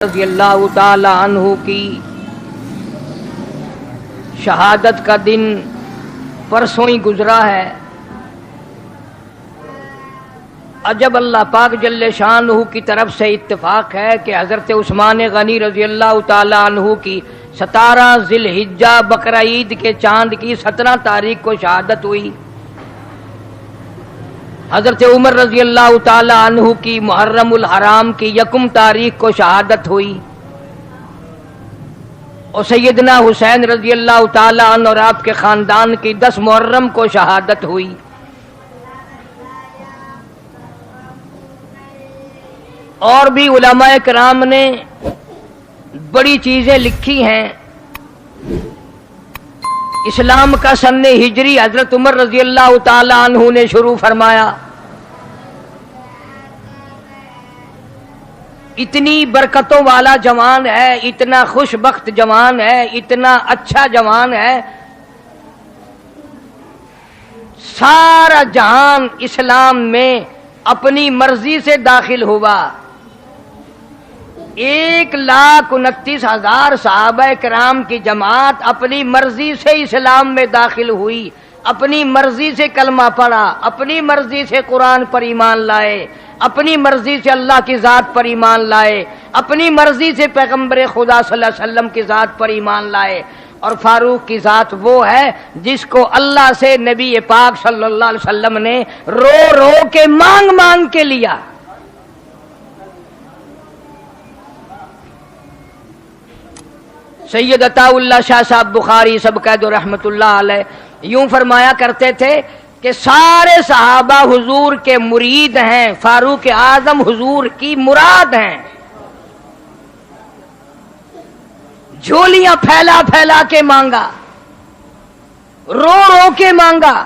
رضی اللہ تعالی عنہ کی شہادت کا دن پرسوں ہی گزرا ہے۔ عجب اللہ پاک جل شانہ کی طرف سے اتفاق ہے کہ حضرت عثمان غنی رضی اللہ تعالی عنہ کی 17 ذی الحجہ بقرہ عید کے چاند کی 17 تاریخ کو شہادت ہوئی۔ حضرت عمر رضی اللہ تعالی عنہ کی محرم الحرام کی 1 تاریخ کو شہادت ہوئی، اور سیدنا حسین رضی اللہ تعالی عنہ اور آپ کے خاندان کی 10 محرم کو شہادت ہوئی۔ اور بھی علماء کرام نے بڑی چیزیں لکھی ہیں۔ اسلام کا سن ہجری حضرت عمر رضی اللہ تعالی عنہ نے شروع فرمایا۔ اتنی برکتوں والا جوان ہے، اتنا خوش بخت جوان ہے، اتنا اچھا جوان ہے، سارا جہان اسلام میں اپنی مرضی سے داخل ہوا۔ 1,29,000 صحابہ کرام کی جماعت اپنی مرضی سے اسلام میں داخل ہوئی، اپنی مرضی سے کلمہ پڑھا، اپنی مرضی سے قرآن پر ایمان لائے، اپنی مرضی سے اللہ کی ذات پر ایمان لائے، اپنی مرضی سے پیغمبر خدا صلی اللہ علیہ وسلم کی ذات پر ایمان لائے۔ اور فاروق کی ذات وہ ہے جس کو اللہ سے نبی پاک صلی اللہ علیہ وسلم نے رو رو کے مانگ مانگ کے لیا۔ سید عطا اللہ شاہ صاحب بخاری سب قید و رحمت اللہ علیہ یوں فرمایا کرتے تھے کہ سارے صحابہ حضور کے مرید ہیں، فاروق اعظم حضور کی مراد ہیں۔ جھولیاں پھیلا پھیلا کے مانگا، رو رو کے مانگا،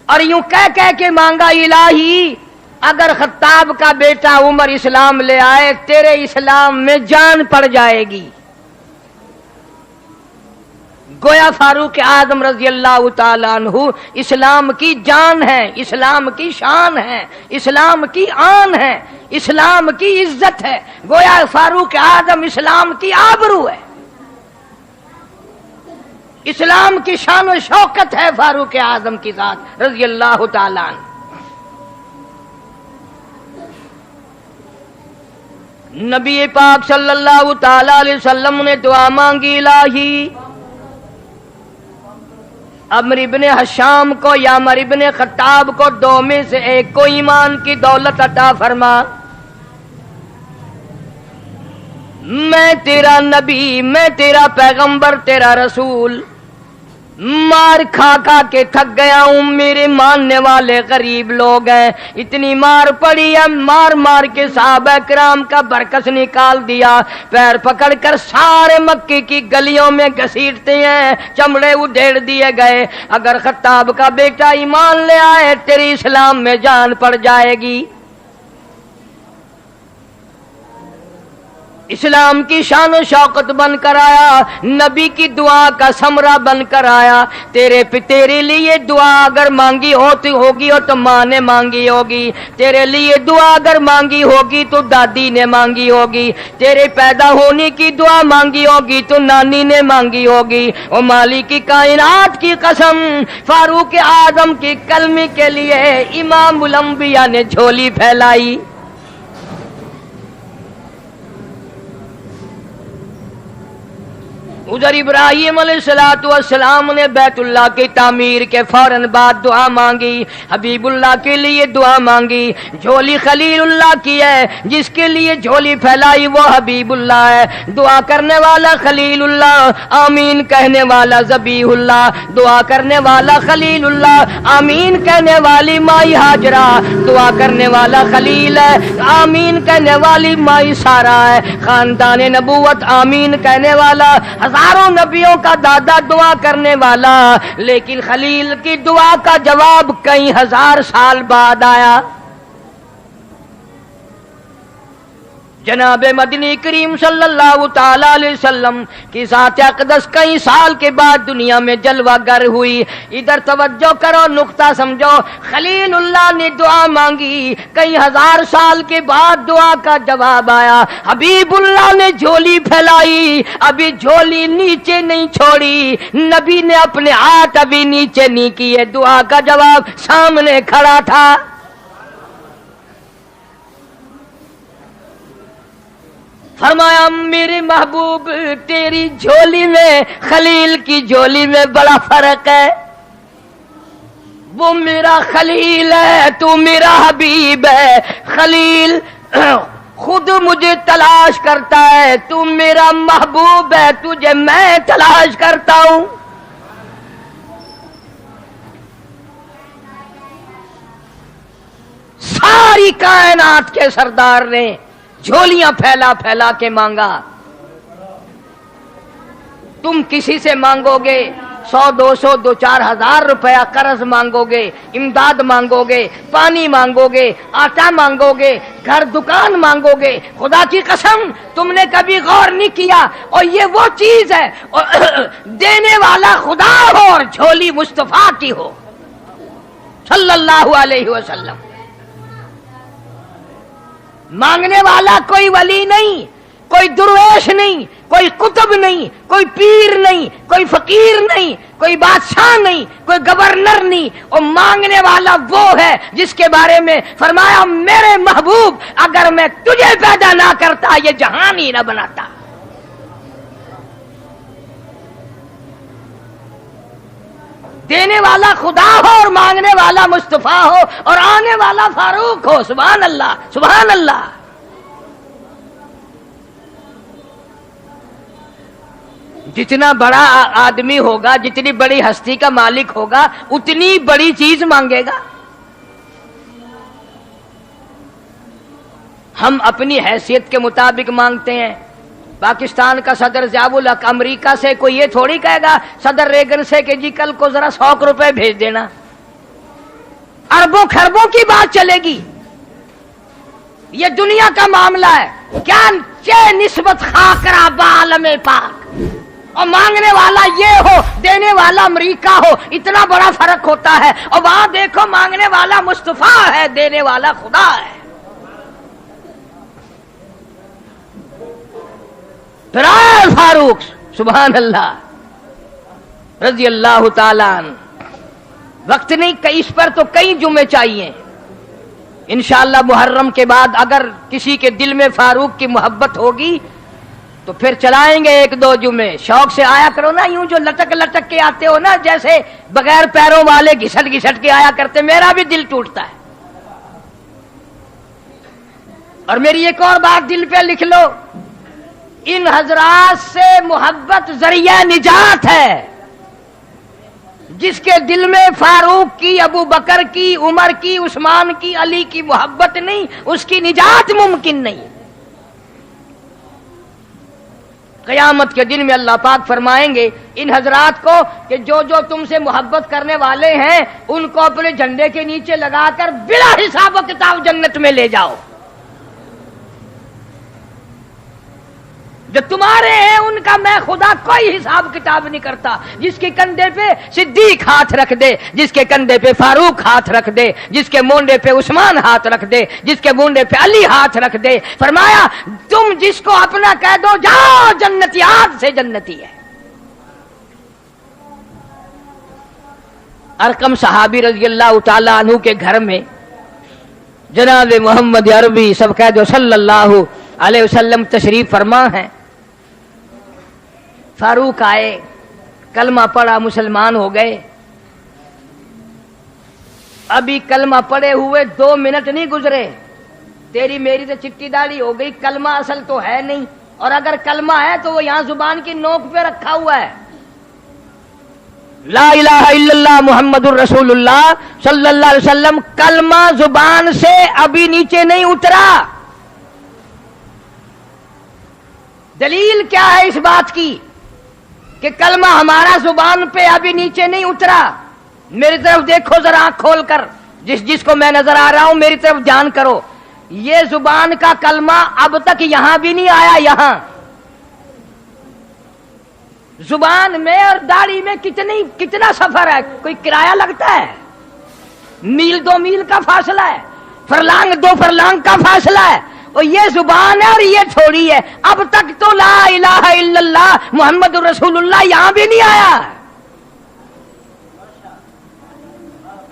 اور یوں کہہ کے مانگا، الہی اگر خطاب کا بیٹا عمر اسلام لے آئے تیرے اسلام میں جان پڑ جائے گی۔ گویا فاروق اعظم رضی اللہ تعالی عنہ اسلام کی جان ہے، اسلام کی شان ہے، اسلام کی آن ہے، اسلام کی عزت ہے۔ گویا فاروق اعظم اسلام کی آبرو ہے، اسلام کی شان و شوکت ہے فاروق اعظم کی ذات رضی اللہ تعالی عنہ۔ نبی پاک صلی اللہ تعالی علیہ وسلم نے دعا مانگی، الہی عمر ابن حشام کو یا عمر ابن خطاب کو 2 میں سے ایک کو ایمان کی دولت عطا فرما۔ میں تیرا نبی، میں تیرا پیغمبر، تیرا رسول مار کھا کھا کے تھک گیا ہوں، میرے ماننے والے غریب لوگ ہیں، اتنی مار پڑی ہے، مار مار کے صحابہ کرام کا برکس نکال دیا، پیر پکڑ کر سارے مکے کی گلیوں میں گھسیٹتے ہیں، چمڑے ادھیڑ دیے گئے۔ اگر خطاب کا بیٹا ایمان لے آئے تیری اسلام میں جان پڑ جائے گی۔ اسلام کی شان و شوکت بن کر آیا، نبی کی دعا کا ثمرہ بن کر آیا۔ تیرے لیے دعا اگر مانگی ہوگی تو ماں نے مانگی ہوگی، تیرے لیے دعا اگر مانگی ہوگی تو دادی نے مانگی ہوگی، تیرے پیدا ہونے کی دعا مانگی ہوگی تو نانی نے مانگی ہوگی۔ او مالک کی کائنات کی قسم، فاروق اعظم کی کلمے کے لیے امام الانبیاء نے جھولی پھیلائی۔ ادھر ابراہیم علیہ السلام نے بیت اللہ کی تعمیر کے فوراً بعد دعا مانگی، حبیب اللہ کے لیے دعا مانگی۔ جھولی خلیل اللہ کی ہے، جس کے لیے جھولی پھیلائی وہ حبیب اللہ ہے۔ دعا کرنے والا خلیل اللہ، آمین کہنے والا ذبیح اللہ، دعا کرنے والا خلیل اللہ، آمین کہنے والی مائی ہاجرہ، دعا کرنے والا خلیل ہے، آمین کہنے والی مائی سارہ ہے۔ خاندان نبوت آمین کہنے والا، ہزاروں نبیوں کا دادا دعا کرنے والا، لیکن خلیل کی دعا کا جواب کئی ہزار سال بعد آیا۔ جناب مدنی کریم صلی اللہ تعالی علیہ وسلم کی ذات اقدس کئی سال کے بعد دنیا میں جلوہ گر ہوئی. ادھر توجہ کرو، نقطہ سمجھو. خلیل اللہ نے دعا مانگی، کئی ہزار سال کے بعد دعا کا جواب آیا. حبیب اللہ نے جھولی پھیلائی، ابھی جھولی نیچے نہیں چھوڑی، نبی نے اپنے ہاتھ ابھی نیچے نہیں کیے، دعا کا جواب سامنے کھڑا تھا. فرمایا میرے محبوب تیری جھولی میں خلیل کی جھولی میں بڑا فرق ہے. وہ میرا خلیل ہے، تو میرا حبیب ہے. خلیل خود مجھے تلاش کرتا ہے، تو میرا محبوب ہے، تجھے میں تلاش کرتا ہوں. ساری کائنات کے سردار نے جھولیاں پھیلا پھیلا کے مانگا. تم کسی سے مانگو گے 100 200 2 4 ہزار روپیہ قرض مانگو گے، امداد مانگو گے، پانی مانگو گے، آٹا مانگو گے، گھر دکان مانگو گے. خدا کی قسم تم نے کبھی غور نہیں کیا. اور یہ وہ چیز ہے دینے والا خدا ہو اور جھولی مصطفیٰ کی ہو صلی اللہ علیہ وسلم. مانگنے والا کوئی ولی نہیں، کوئی درویش نہیں، کوئی قطب نہیں، کوئی پیر نہیں، کوئی فقیر نہیں، کوئی بادشاہ نہیں، کوئی گورنر نہیں. اور مانگنے والا وہ ہے جس کے بارے میں فرمایا میرے محبوب اگر میں تجھے پیدا نہ کرتا یہ جہان ہی نہ بناتا. دینے والا خدا ہو اور مانگنے والا مصطفیٰ ہو اور آنے والا فاروق ہو. سبحان اللہ سبحان اللہ. جتنا بڑا آدمی ہوگا، جتنی بڑی ہستی کا مالک ہوگا، اتنی بڑی چیز مانگے گا. ہم اپنی حیثیت کے مطابق مانگتے ہیں. پاکستان کا صدر ضیاء الحق امریکہ سے کوئی یہ تھوڑی کہے گا صدر ریگن سے کہ جی کل کو ذرا 100 روپے بھیج دینا. اربوں خربوں کی بات چلے گی. یہ دنیا کا معاملہ ہے. کیا چے نسبت خاکرہ بعالم پاک. اور مانگنے والا یہ ہو، دینے والا امریکہ ہو، اتنا بڑا فرق ہوتا ہے. اور وہاں دیکھو مانگنے والا مصطفیٰ ہے، دینے والا خدا ہے. فاروق سبحان اللہ رضی اللہ تعالیٰ عنہ. وقت نہیں اس پر تو کئی جمعے چاہیے. انشاءاللہ محرم کے بعد اگر کسی کے دل میں فاروق کی محبت ہوگی تو پھر چلائیں گے 1-2 جمعے. شوق سے آیا کرو نا. یوں جو لٹک لٹک کے آتے ہو نا، جیسے بغیر پیروں والے گھسٹ گھسٹ کے آیا کرتے، میرا بھی دل ٹوٹتا ہے. اور میری ایک اور بات دل پہ لکھ لو، ان حضرات سے محبت ذریعہ نجات ہے. جس کے دل میں فاروق کی، ابو بکر کی، عمر کی، عثمان کی، علی کی محبت نہیں، اس کی نجات ممکن نہیں. قیامت کے دن میں اللہ پاک فرمائیں گے ان حضرات کو کہ جو جو تم سے محبت کرنے والے ہیں ان کو اپنے جھنڈے کے نیچے لگا کر بلا حساب و کتاب جنت میں لے جاؤ. جو تمہارے ہیں ان کا میں خدا کوئی حساب کتاب نہیں کرتا. جس کے کندھے پہ صدیق ہاتھ رکھ دے، جس کے کندھے پہ فاروق ہاتھ رکھ دے، جس کے مونڈے پہ عثمان ہاتھ رکھ دے، جس کے مونڈے پہ علی ہاتھ رکھ دے، فرمایا تم جس کو اپنا کہہ دو جاؤ جنتی، آج سے جنتی ہے. ارقم صحابی رضی اللہ تعالیٰ عنہ کے گھر میں جناب محمد عربی سب کہہ دو صلی اللہ علیہ وسلم تشریف فرما ہیں. فاروق آئے، کلمہ پڑھا، مسلمان ہو گئے. ابھی کلمہ پڑھے ہوئے 2 منٹ نہیں گزرے، تیری میری تو چٹی داڑھی ہو گئی. کلمہ اصل تو ہے نہیں، اور اگر کلمہ ہے تو وہ یہاں زبان کی نوک پہ رکھا ہوا ہے. لا الہ الا اللہ محمد الرسول اللہ صلی اللہ علیہ وسلم. کلمہ زبان سے ابھی نیچے نہیں اترا. دلیل کیا ہے اس بات کی کہ کلمہ ہمارا زبان پہ ابھی نیچے نہیں اترا؟ میری طرف دیکھو ذرا آنکھ کھول کر، جس کو میں نظر آ رہا ہوں میری طرف دھیان کرو. یہ زبان کا کلمہ اب تک یہاں بھی نہیں آیا. یہاں زبان میں اور داڑھی میں کتنا سفر ہے؟ کوئی کرایہ لگتا ہے؟ میل 2 میل کا فاصلہ ہے، فرلانگ 2 فرلانگ کا فاصلہ ہے. اور یہ زبان ہے اور یہ تھوڑی ہے. اب تک تو لا الہ الا اللہ محمد رسول اللہ یہاں بھی نہیں آیا.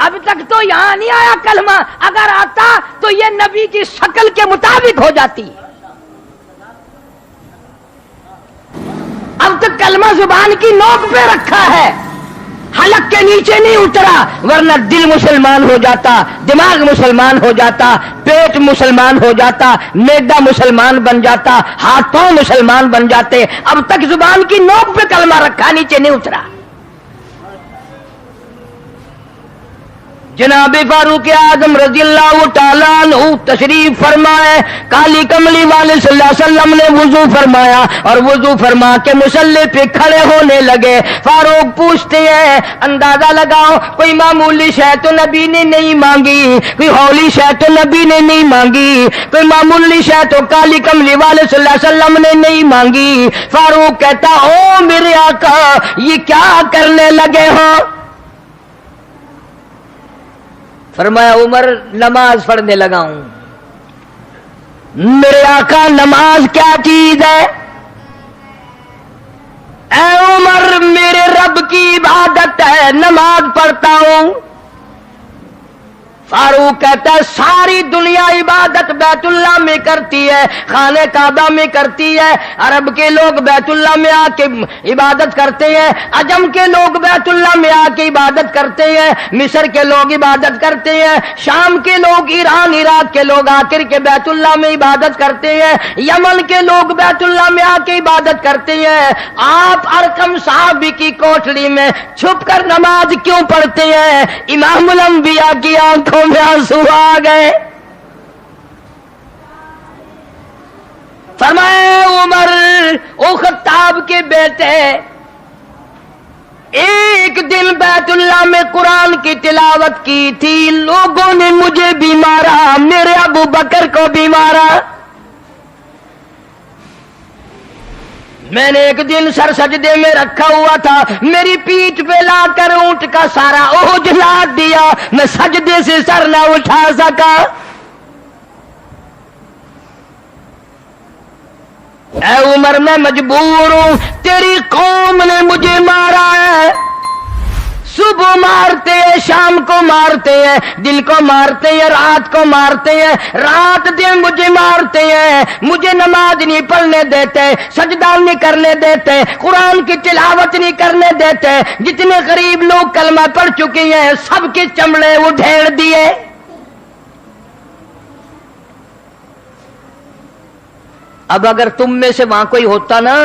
اب تک تو یہاں نہیں آیا کلمہ. اگر آتا تو یہ نبی کی شکل کے مطابق ہو جاتی. اب تک کلمہ زبان کی نوک پہ رکھا ہے، حلق کے نیچے نہیں اترا، ورنہ دل مسلمان ہو جاتا، دماغ مسلمان ہو جاتا، پیٹ مسلمان ہو جاتا، معدہ مسلمان بن جاتا، ہاتھ پاؤں مسلمان بن جاتے. اب تک زبان کی نوک پہ کلمہ رکھا، نیچے نہیں اترا. جناب فاروق اعظم رضی اللہ تعالیٰ عنہ تشریف فرمائے. کالی کملی والے صلی اللہ علیہ وسلم نے وضو فرمایا اور وضو فرما کے مصلی پہ کھڑے ہونے لگے. فاروق پوچھتے ہیں اندازہ لگاؤ کوئی معمولی شے تو نبی نے نہیں مانگی، کوئی ہولی شے تو نبی نے نہیں مانگی، کوئی معمولی شے تو کالی کملی والے صلی اللہ علیہ وسلم نے نہیں مانگی. فاروق کہتا او میرے آقا یہ کیا کرنے لگے ہو؟ فرمایا عمر نماز پڑھنے لگا ہوں. میرے آقا نماز کیا چیز ہے؟ اے عمر میرے رب کی عبادت ہے، نماز پڑھتا ہوں. فاروق کہتا ہے ساری دنیا عبادت بیت اللہ میں کرتی ہے، خانہ کعبہ میں کرتی ہے. عرب کے لوگ بیت اللہ میں آ کے عبادت کرتے ہیں، عجم کے لوگ بیت اللہ میں آ کے عبادت کرتے ہیں، مصر کے لوگ عبادت کرتے ہیں، شام کے لوگ، ایران عراق کے لوگ آ کر کے بیت اللہ میں عبادت کرتے ہیں، یمن کے لوگ بیت اللہ میں آ کے عبادت کرتے ہیں. آپ ارقم صحابی کی کوٹڑی میں چھپ کر نماز کیوں پڑھتے ہیں؟ امام الانبیاء کی آنکھوں میں آنسو آ گئے. فرمائے عمر او خطاب کے بیٹے ایک دن بیت اللہ میں قرآن کی تلاوت کی تھی، لوگوں نے مجھے بھی مارا، میرے ابو بکر کو بھی مارا. میں نے ایک دن سر سجدے میں رکھا ہوا تھا، میری پیٹھ پہ لا کر اونٹ کا سارا اوجھ لاد دیا، میں سجدے سے سر نہ اٹھا سکا. اے عمر میں مجبور ہوں، تیری قوم نے مجھے مارا ہے. صبح مارتے ہیں، شام کو مارتے ہیں، دن کو مارتے ہیں، رات کو مارتے ہیں، رات دن مجھے مارتے ہیں، مجھے نماز نہیں پڑھنے دیتے، سجدہ نہیں کرنے دیتے، قرآن کی تلاوت نہیں کرنے دیتے. جتنے غریب لوگ کلمہ پڑھ چکے ہیں سب کے چمڑے ادھیڑ دیے. اب اگر تم میں سے وہاں کوئی ہوتا نا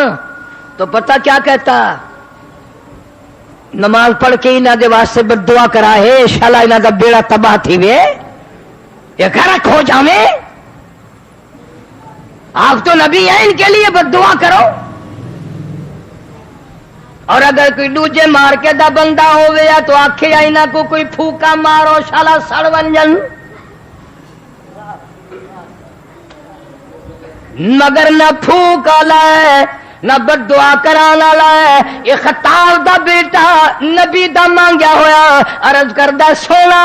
تو پتہ کیا کہتا؟ نماز پڑھ کے انہاں دے واسطے بد دعا کرا ہے، شالا انہاں دا بیڑا تباہ تھی وے، یہ گھرک ہو جاویں. آپ تو نبی ہیں، ان کے لیے بد دعا کرو. اور اگر کوئی دوجے مار کے دا بندہ ہوئے یا تو آکھے انہاں کو کوئی پھوکا مارو شالا سڑ ونجن. مگر نہ پھوک والا ہے نہ بد دعا کرانا ہے. یہ خطاب دا بیٹا نبی دا مانگیا ہویا عرض کردہ سونا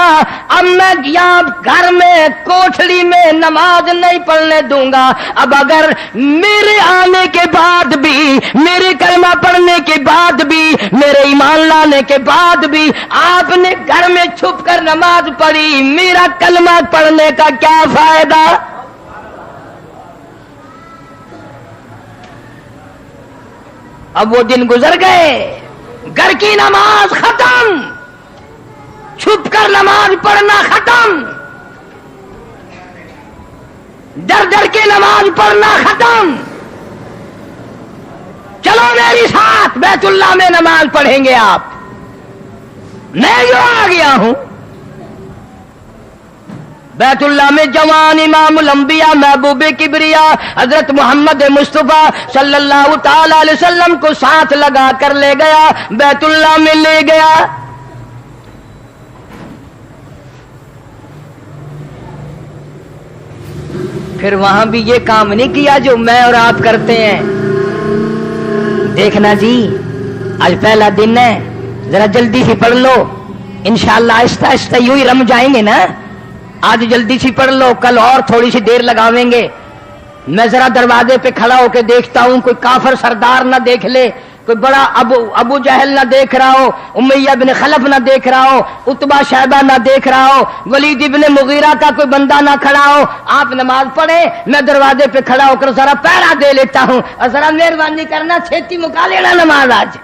اب میں یہاں گھر میں کوٹھڑی میں نماز نہیں پڑھنے دوں گا. اب اگر میرے آنے کے بعد بھی، میرے کلمہ پڑھنے کے بعد بھی، میرے ایمان لانے کے بعد بھی آپ نے گھر میں چھپ کر نماز پڑھی، میرا کلمہ پڑھنے کا کیا فائدہ؟ اب وہ دن گزر گئے، گھر کی نماز ختم، چھپ کر نماز پڑھنا ختم، ڈر ڈر کے نماز پڑھنا ختم. چلو میری ساتھ بیت اللہ میں نماز پڑھیں گے آپ. میں جو آ گیا ہوں بیت اللہ میں جوان امام الانبیاء محبوب کبریا حضرت محمد مصطفیٰ صلی اللہ تعالی علیہ وسلم کو ساتھ لگا کر لے گیا، بیت اللہ میں لے گیا. پھر وہاں بھی یہ کام نہیں کیا جو میں اور آپ کرتے ہیں. دیکھنا جی آج پہلا دن ہے، ذرا جلدی سے پڑھ لو، انشاءاللہ آہستہ آہستہ یوں ہی رم جائیں گے نا. آج جلدی سے پڑھ لو، کل اور تھوڑی سی دیر لگاویں گے. میں ذرا دروازے پہ کھڑا ہو کے دیکھتا ہوں کوئی کافر سردار نہ دیکھ لے، کوئی بڑا ابو جہل نہ دیکھ رہا ہو، امیہ بن خلف نہ دیکھ رہا ہو، عتبہ شیبہ نہ دیکھ رہا ہو، ولید ابن مغیرہ کا کوئی بندہ نہ کھڑا ہو. آپ نماز پڑھیں، میں دروازے پہ کھڑا ہو کر ذرا پہرا دے لیتا ہوں، اور ذرا مہربانی کرنا چھیتی مکا لینا نماز آج.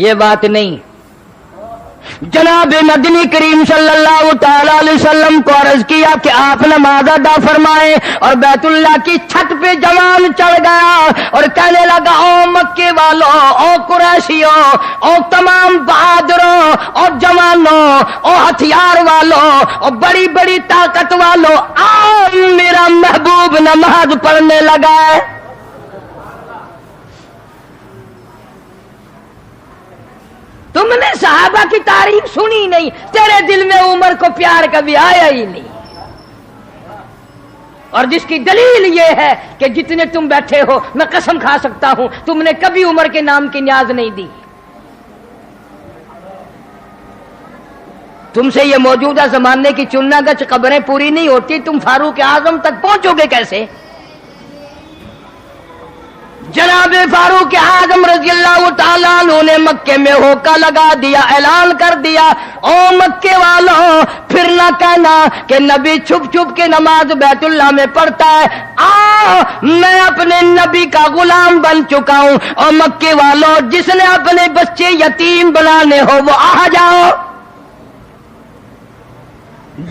یہ بات نہیں. جناب مدنی کریم صلی اللہ تعالی علیہ وسلم کو عرض کیا کہ آپ نماز ادا فرمائیں، اور بیت اللہ کی چھت پہ جوان چڑھ گیا اور کہنے لگا او مکے والوں، او قریشیوں، او تمام بہادروں، او جوانوں، او ہتھیار والوں، او بڑی بڑی طاقت والوں، آؤ میرا محبوب نماز پڑھنے لگا ہے. تم نے صحابہ کی تعریف سنی نہیں، تیرے دل میں عمر کو پیار کبھی آیا ہی نہیں. اور جس کی دلیل یہ ہے کہ جتنے تم بیٹھے ہو میں قسم کھا سکتا ہوں تم نے کبھی عمر کے نام کی نیاز نہیں دی. تم سے یہ موجودہ زمانے کی چننا گچ قبریں پوری نہیں ہوتی، تم فاروق اعظم تک پہنچو گے کیسے؟ جناب فاروق اعظم رضی اللہ تعالیٰ عنہ نے مکے میں ہوکا لگا دیا، اعلان کر دیا او مکے والوں، پھر نہ کہنا کہ نبی چھپ چھپ کے نماز بیت اللہ میں پڑھتا ہے. میں اپنے نبی کا غلام بن چکا ہوں. اور مکے والوں، جس نے اپنے بچے یتیم بنانے ہو وہ آ جاؤ،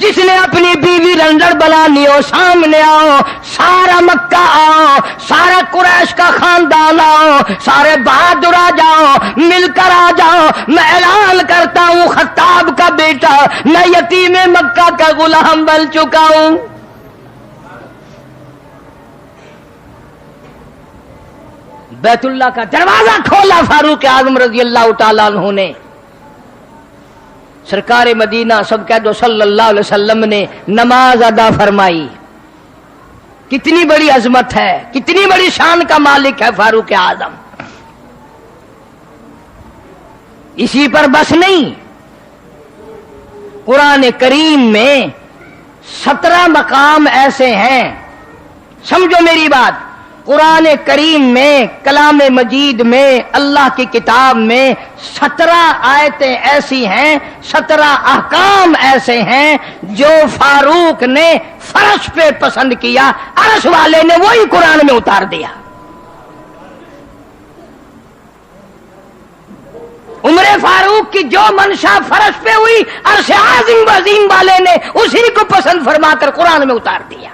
جس نے اپنی بیوی رنڈر بنانی ہو سامنے آؤ. سارا مکہ آؤ، سارا قریش کا خاندان آؤ، سارے بہادر آ جاؤ، مل کر آ جاؤ. میں اعلان کرتا ہوں خطاب کا بیٹا میں یتیم مکہ کا غلام بن چکا ہوں. بیت اللہ کا دروازہ کھولا فاروق اعظم رضی اللہ تعالیٰ عنہ نے. سرکار مدینہ سب کہہ دو صلی اللہ علیہ وسلم نے نماز ادا فرمائی. کتنی بڑی عظمت ہے، کتنی بڑی شان کا مالک ہے فاروق اعظم. اسی پر بس نہیں، قرآن کریم میں 17 مقام ایسے ہیں، سمجھو میری بات. قرآن کریم میں، کلام مجید میں، اللہ کی کتاب میں 17 آیتیں ایسی ہیں، 17 احکام ایسے ہیں جو فاروق نے فرش پہ پسند کیا، عرش والے نے وہی قرآن میں اتار دیا. عمر فاروق کی جو منشا فرش پہ ہوئی، عرش عظیم والے نے اسی کو پسند فرما کر قرآن میں اتار دیا.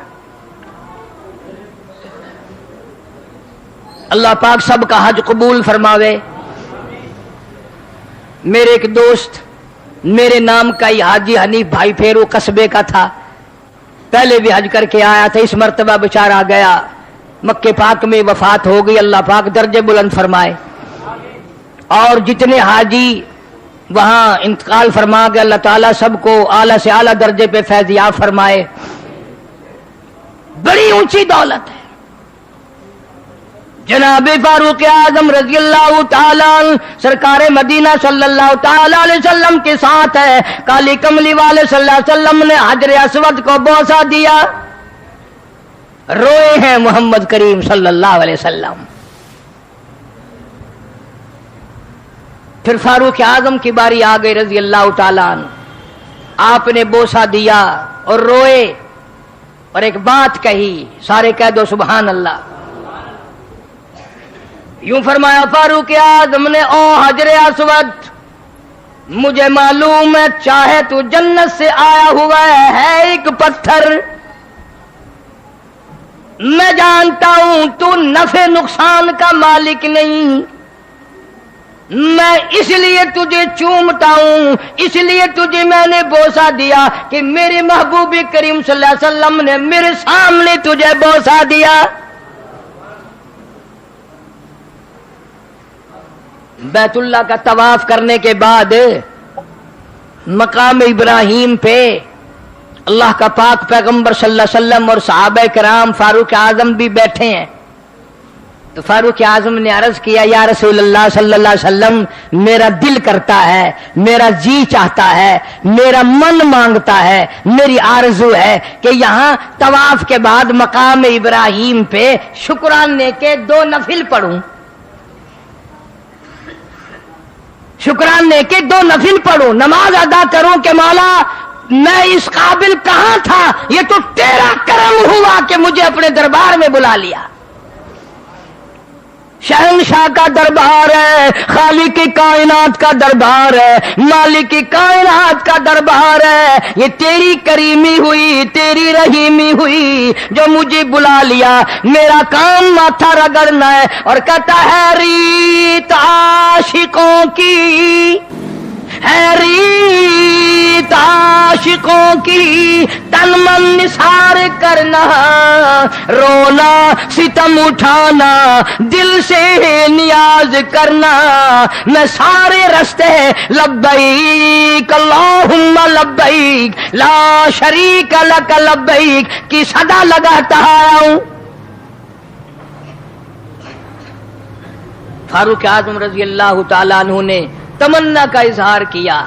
اللہ پاک سب کا حج قبول فرماوے. میرے ایک دوست میرے نام کا ہی حاجی حنیف بھائی پھیرو قصبے کا تھا، پہلے بھی حج کر کے آیا تھا، اس مرتبہ بیچارہ گیا مکے پاک میں وفات ہو گئی. اللہ پاک درجے بلند فرمائے. اور جتنے حاجی وہاں انتقال فرما گئے اللہ تعالیٰ سب کو اعلیٰ سے اعلیٰ درجے پہ فیض یاب فرمائے. بڑی اونچی دولت ہے. جناب فاروق اعظم رضی اللہ تعالیٰ سرکار مدینہ صلی اللہ تعالیٰ علیہ وسلم کے ساتھ ہے. کالی کملی والے صلی اللہ علیہ وسلم نے حجر اسود کو بوسہ دیا، روئے ہیں محمد کریم صلی اللہ علیہ وسلم. پھر فاروق اعظم کی باری آ گئی رضی اللہ تعالیٰ عنہ. آپ نے بوسہ دیا اور روئے اور ایک بات کہی، سارے کہہ دو سبحان اللہ. یوں فرمایا فاروق اعظم نے او حجر اسود، مجھے معلوم ہے چاہے تو جنت سے آیا ہوا ہے ایک پتھر، میں جانتا ہوں تو نفع نقصان کا مالک نہیں، میں اس لیے تجھے چومتا ہوں، اس لیے تجھے میں نے بوسہ دیا کہ میرے محبوب کریم صلی اللہ علیہ وسلم نے میرے سامنے تجھے بوسہ دیا. بیت اللہ کا طواف کرنے کے بعد مقام ابراہیم پہ اللہ کا پاک پیغمبر صلی اللہ علیہ وسلم اور صحابہ کرام فاروق اعظم بھی بیٹھے ہیں. تو فاروق اعظم نے عرض کیا یا رسول اللہ صلی اللہ علیہ وسلم میرا دل کرتا ہے, میرا جی چاہتا ہے, میرا من مانگتا ہے, میری آرزو ہے کہ یہاں طواف کے بعد مقام ابراہیم پہ شکرانے کے 2 نفل پڑھوں, شکرانے کے 2 نفل پڑھوں, نماز ادا کروں کہ مولا میں اس قابل کہاں تھا, یہ تو تیرا کرم ہوا کہ مجھے اپنے دربار میں بلا لیا. شہنشاہ کا دربار ہے, خالق کی کائنات کا دربار ہے, مالک کی کائنات کا دربار ہے. یہ تیری کریمی ہوئی, تیری رحیمی ہوئی جو مجھے بلا لیا. میرا کام ماتھا رگڑنا ہے اور کہتا ہے ریت عاشقوں کی, ہے ریت عاشقوں کی, تن من نثار کرنا, رونا ستم اٹھانا, دل سے نیاز کرنا. میں سارے رستے لبیک اللہم لبیک لا شریک لک لبیک کی صدا لگاتا ہوں. فاروق اعظم رضی اللہ تعالیٰ عنہ نے تمنا کا اظہار کیا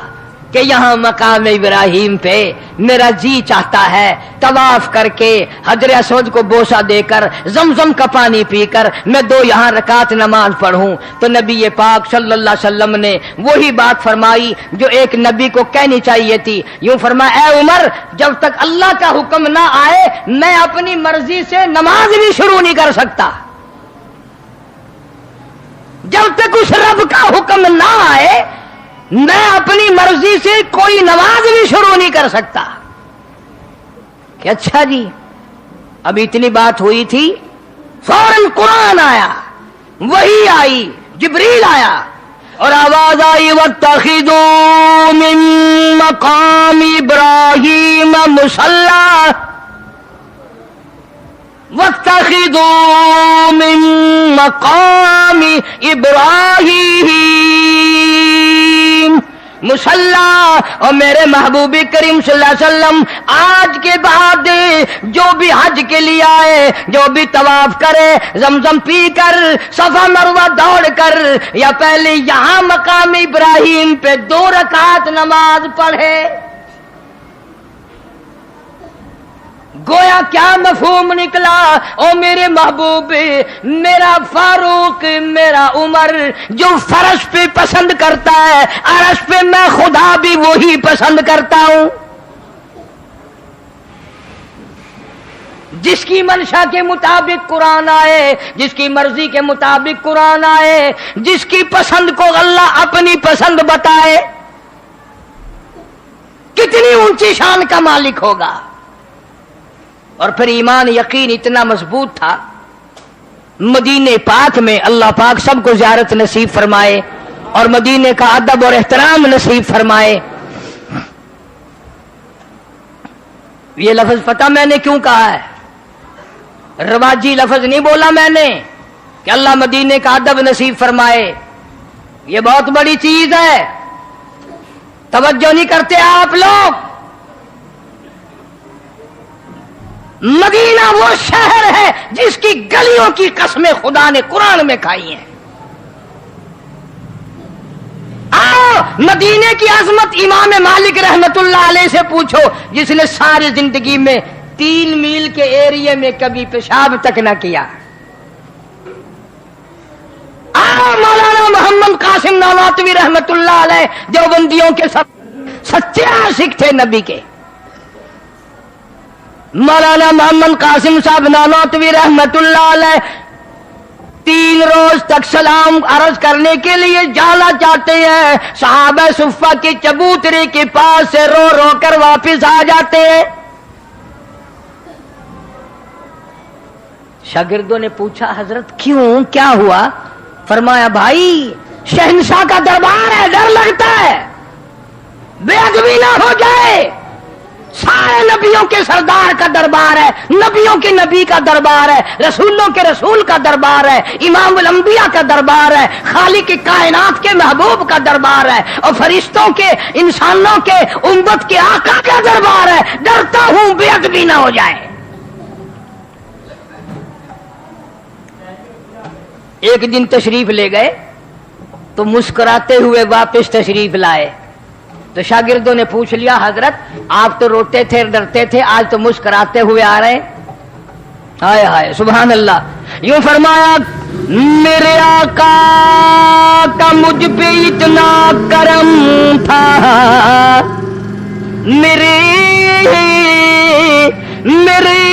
کہ یہاں مقام ابراہیم پہ میرا جی چاہتا ہے طواف کر کے حجر اسود کو بوسہ دے کر زمزم کا پانی پی کر میں 2 یہاں رکعت نماز پڑھوں. تو نبی پاک صلی اللہ علیہ وسلم نے وہی بات فرمائی جو ایک نبی کو کہنی چاہیے تھی. یوں فرمایا اے عمر جب تک اللہ کا حکم نہ آئے میں اپنی مرضی سے نماز بھی شروع نہیں کر سکتا. جب تک اس رب کا حکم نہ آئے میں اپنی مرضی سے کوئی نماز بھی شروع نہیں کر سکتا. کہ اچھا جی اب اتنی بات ہوئی تھی, فوراً قرآن آیا, وہی آئی, جبریل آیا اور آواز آئی واتخذوا من مقام ابراہیم مصلی, واتخذوا من مقام ابراہیم مصلی. اور میرے محبوب کریم صلی اللہ علیہ وسلم آج کے بعد جو بھی حج کے لیے آئے, جو بھی طواف کرے, زمزم پی کر, صفا مروہ دوڑ کر, یا پہلے یہاں مقام ابراہیم پہ 2 رکعت نماز پڑھے. گویا کیا مفہوم نکلا, او میرے محبوب, میرا فاروق, میرا عمر جو فرش پہ پسند کرتا ہے عرش پہ میں خدا بھی وہی پسند کرتا ہوں. جس کی منشا کے مطابق قرآن آئے, جس کی مرضی کے مطابق قرآن آئے, جس کی پسند کو اللہ اپنی پسند بتائے, کتنی اونچی شان کا مالک ہوگا. اور پھر ایمان یقین اتنا مضبوط تھا, مدینے پاک میں اللہ پاک سب کو زیارت نصیب فرمائے اور مدینے کا ادب اور احترام نصیب فرمائے. یہ لفظ پتہ میں نے کیوں کہا ہے, رواجی لفظ نہیں بولا میں نے کہ اللہ مدینے کا ادب نصیب فرمائے. یہ بہت بڑی چیز ہے, توجہ نہیں کرتے آپ لوگ. مدینہ وہ شہر ہے جس کی گلیوں کی قسمیں خدا نے قرآن میں کھائی ہیں. آؤ مدینے کی عظمت امام مالک رحمت اللہ علیہ سے پوچھو, جس نے ساری زندگی میں 3 میل کے ایریے میں کبھی پیشاب تک نہ کیا. آؤ مولانا محمد قاسم نانوتوی رحمت اللہ علیہ دیوبندیوں کے سچے عاشق تھے نبی کے. مولانا محمد قاسم صاحب نانوتوی رحمت اللہ علیہ 3 روز تک سلام عرض کرنے کے لیے جانا چاہتے ہیں. صحابہ صفہ کے چبوترے کے پاس سے رو رو کر واپس آ جاتے ہیں. شاگردوں نے پوچھا حضرت کیوں, کیا ہوا؟ فرمایا بھائی شہنشاہ کا دربار ہے, ڈر لگتا ہے بے ادبی نہ ہو جائے. سارے نبیوں کے سردار کا دربار ہے، نبیوں کے نبی کا دربار ہے، رسولوں کے رسول کا دربار ہے، امام الانبیاء کا دربار ہے، خالق کائنات کے محبوب کا دربار ہے، اور فرشتوں کے، انسانوں کے، امت کے آقا کا دربار ہے۔ ڈرتا ہوں بے ادبی نہ ہو جائے۔ ایک دن تشریف لے گئے تو مسکراتے ہوئے واپس تشریف لائے، تو شاگردوں نے پوچھ لیا حضرت آپ تو روتے تھے ڈرتے تھے، آج تو مسکراتے ہوئے آ رہے ہیں۔ ہائے ہائے سبحان اللہ۔ یوں فرمایا میرے آقا کا مجھ پہ اتنا کرم تھا، میرے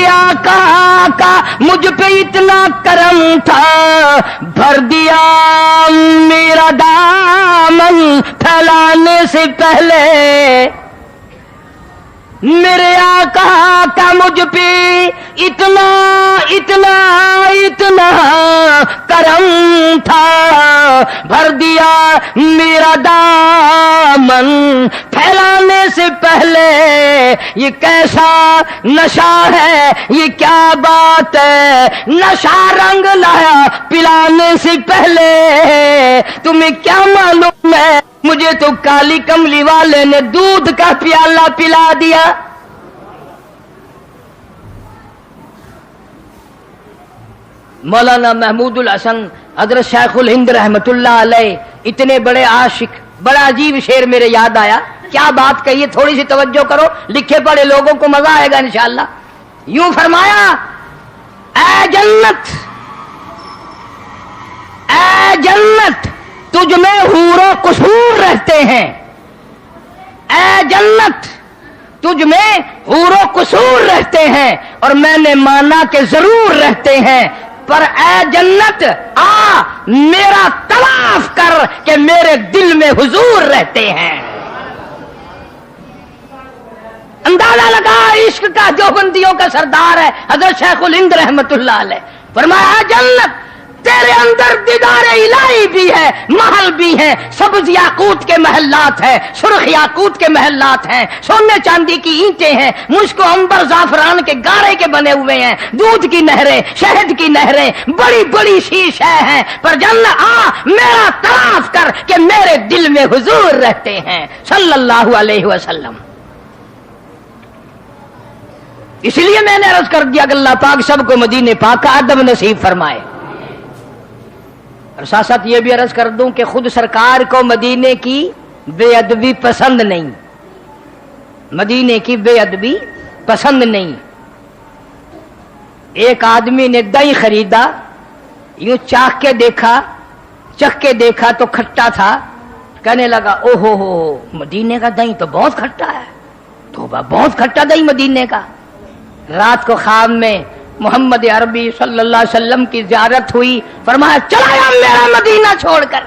آقا کا مجھ پہ اتنا کرم تھا، بھر دیا میرا دامن پھیلانے سے پہلے، میرے آقا کا مجھ پہ اتنا کرم تھا، بھر دیا میرا دامن پھیلانے سے پہلے، یہ کیسا نشہ ہے، یہ کیا بات ہے، نشہ رنگ لایا پلانے سے پہلے، تمہیں کیا معلوم ہے مجھے تو کالی کملی والے نے دودھ کا پیالہ پلا دیا۔ مولانا محمود الحسن حضرت شیخ الہند رحمت اللہ علیہ اتنے بڑے عاشق، بڑا عجیب شعر میرے یاد آیا، کیا بات کہی ہے، تھوڑی سی توجہ کرو، لکھے پڑھے لوگوں کو مزہ آئے گا انشاءاللہ۔ یوں فرمایا اے جنت، اے جنت تجھ میں حور و قصور رہتے ہیں، اے جنت تجھ میں حور و قصور رہتے ہیں، اور میں نے مانا کہ ضرور رہتے ہیں، پر اے جنت آ میرا طواف کر کہ میرے دل میں حضور رہتے ہیں۔ اندازہ لگا عشق کا جو بندیوں کا سردار ہے حضرت شیخ الہند رحمت اللہ علیہ، فرمایا جنت تیرے اندر دیدار الہی بھی ہے، محل بھی ہے، سبز یاقوت کے محلات ہیں، سرخ یاقوت کے محلات ہیں، سونے چاندی کی اینٹیں ہیں، مشک و عنبر زعفران کے گارے کے بنے ہوئے ہیں، دودھ کی نہریں، شہد کی نہریں، بڑی بڑی شیشے ہیں، پر جنت آ میرا طواف کر کہ میرے دل میں حضور رہتے ہیں صلی اللہ علیہ وسلم۔ اس لیے میں نے عرض کر دیا کہ اللہ پاک سب کو مدینے پاک کا ادب نصیب فرمائے، اور ساتھ ساتھ یہ بھی عرض کر دوں کہ خود سرکار کو مدینے کی بے ادبی پسند نہیں، مدینے کی بے ادبی پسند نہیں۔ ایک آدمی نے دہی خریدا، یوں چاک کے دیکھا تو کھٹا تھا، کہنے لگا او ہو مدینے کا دہی تو بہت کھٹا ہے، توبہ بہت کھٹا دہی مدینے کا۔ رات کو خواب میں محمد عربی صلی اللہ علیہ وسلم کی زیارت ہوئی، فرمایا چلایا میرا مدینہ چھوڑ کر،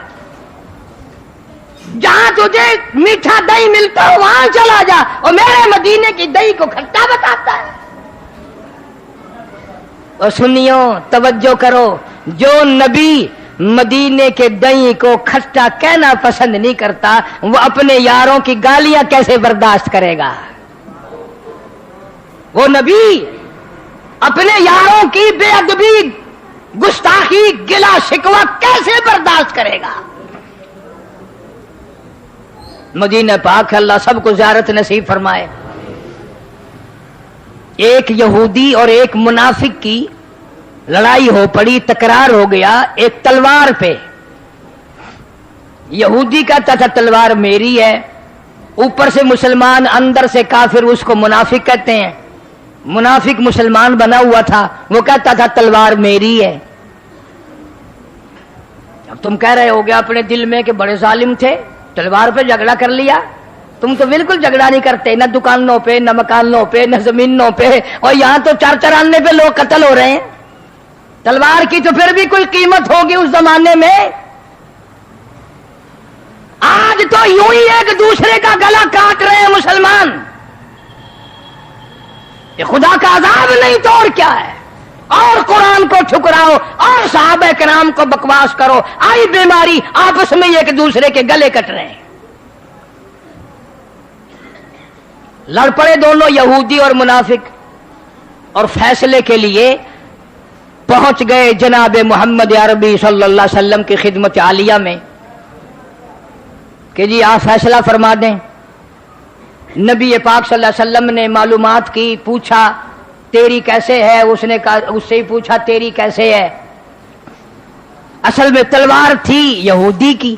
جہاں تجھے میٹھا دہی ملتا ہو وہاں چلا جا، اور میرے مدینے کی دہی کو کھٹا بتاتا ہے۔ اور سنیو توجہ کرو، جو نبی مدینے کے دہی کو کھٹا کہنا پسند نہیں کرتا، وہ اپنے یاروں کی گالیاں کیسے برداشت کرے گا؟ وہ نبی اپنے یاروں کی بے ادبی، گستاخی، گلا شکوہ کیسے برداشت کرے گا؟ مدینہ پاک اللہ سب کو زیارت نصیب فرمائے۔ ایک یہودی اور ایک منافق کی لڑائی ہو پڑی، تکرار ہو گیا ایک تلوار پہ۔ یہودی کہتا تھا تلوار میری ہے، اوپر سے مسلمان اندر سے کافر، اس کو منافق کہتے ہیں۔ منافق مسلمان بنا ہوا تھا، وہ کہتا تھا تلوار میری ہے۔ اب تم کہہ رہے ہو گے اپنے دل میں کہ بڑے ظالم تھے، تلوار پہ جھگڑا کر لیا۔ تم تو بالکل جھگڑا نہیں کرتے، نہ دکانوں پہ، نہ مکانوں پہ، نہ زمینوں پہ، اور یہاں تو چار آنے پہ لوگ قتل ہو رہے ہیں۔ تلوار کی تو پھر بھی کوئی قیمت ہوگی اس زمانے میں۔ آج تو یوں ہی ایک دوسرے کا گلا کاٹ رہے ہیں مسلمان، یہ خدا کا عذاب نہیں تو اور کیا ہے؟ اور قرآن کو ٹھکراؤ اور صحابہ کرام کو بکواس کرو، آئی بیماری، آپس میں ایک دوسرے کے گلے کٹ رہے ہیں۔ لڑ پڑے دونوں یہودی اور منافق، اور فیصلے کے لیے پہنچ گئے جناب محمد عربی صلی اللہ علیہ وسلم کی خدمت عالیہ میں کہ جی آپ فیصلہ فرما دیں۔ نبی پاک صلی اللہ علیہ وسلم نے معلومات کی، پوچھا تیری کیسے ہے، اس نے کہا، اس سے ہی پوچھا تیری کیسے ہے۔ اصل میں تلوار تھی یہودی کی،